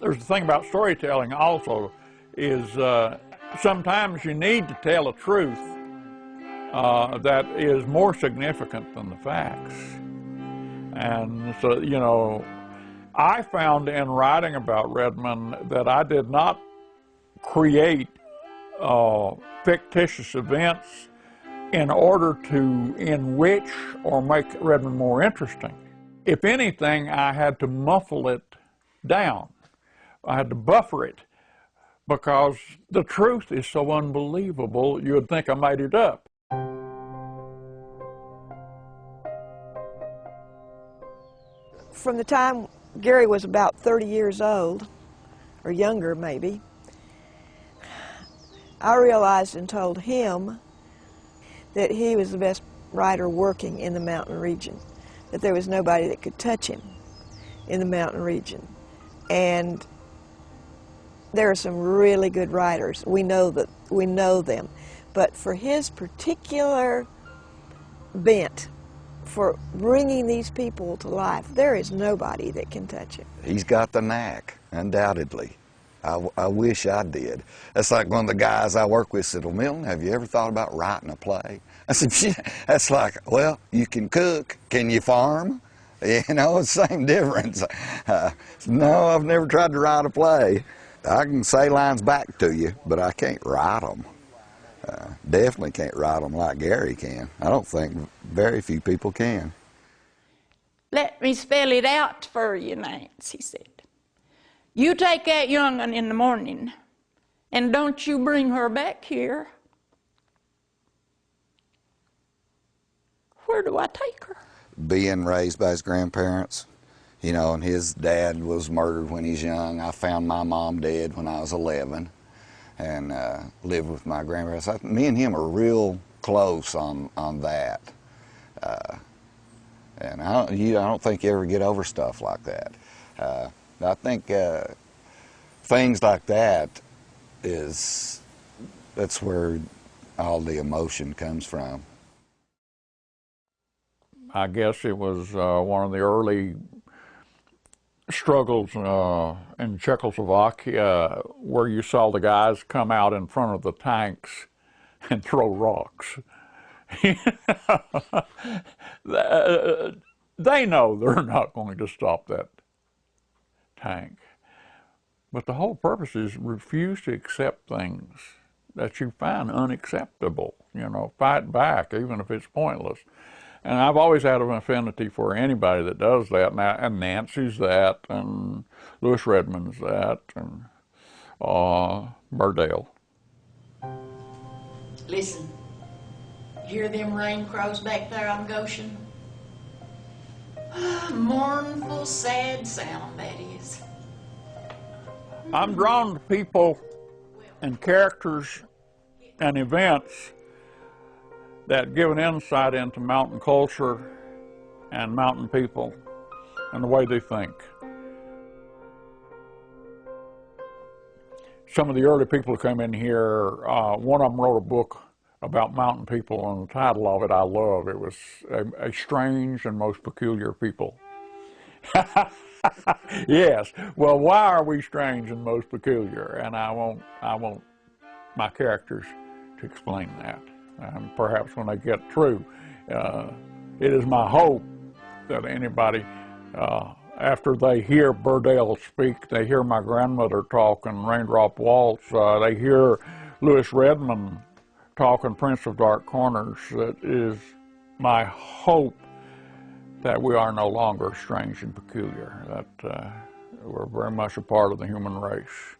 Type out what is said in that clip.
There's the thing about storytelling also is sometimes you need to tell a truth that is more significant than the facts. And so, you know, I found in writing about Redmond that I did not create fictitious events in order to enrich or make Redmond more interesting. If anything, I had to muffle it down. I had to buffer it because the truth is so unbelievable, you would think I made it up. From the time Gary was about 30 years old, or younger maybe, I realized and told him that he was the best writer working in the mountain region, that there was nobody that could touch him in the mountain region. And there are some really good writers. We know them. But for his particular bent for bringing these people to life, there is nobody that can touch him. He's got the knack, undoubtedly. I wish I did. That's like one of the guys I work with said, well, Milton, have you ever thought about writing a play? I said, yeah. That's like, well, you can cook. Can you farm? You know, it's the same difference. No, I've never tried to write a play. I can say lines back to you, but I can't write them. Definitely can't write them like Gary can. I don't think very few people can. Let me spell it out for you, Nance, he said. You take that young'un in the morning, and don't you bring her back here. Where do I take her? Being raised by his grandparents, you know, and his dad was murdered when he was young. I found my mom dead when I was 11 and lived with my grandparents. Me and him are real close on that. And I don't think you ever get over stuff like that. I think things like that that's where all the emotion comes from. I guess it was one of the early struggles in Czechoslovakia where you saw the guys come out in front of the tanks and throw rocks. They know they're not going to stop that tank. But the whole purpose is refuse to accept things that you find unacceptable. You know, fight back even if it's pointless. And I've always had an affinity for anybody that does that, and Nancy's that, and Louis Redmond's that, and Burdell. Listen, hear them rain crows back there on Goshen? Mournful, sad sound that is. I'm drawn to people and characters and events that give an insight into mountain culture and mountain people and the way they think. Some of the early people who came in here, one of them wrote a book about mountain people, and the title of it I love. It was A Strange and Most Peculiar People. Yes, well, why are we strange and most peculiar? And I want my characters to explain that. And perhaps when they get through, it is my hope that anybody, after they hear Burdell speak, they hear my grandmother talk in Raindrop Waltz, they hear Louis Redmond talk in Prince of Dark Corners, that is my hope that we are no longer strange and peculiar, that we're very much a part of the human race.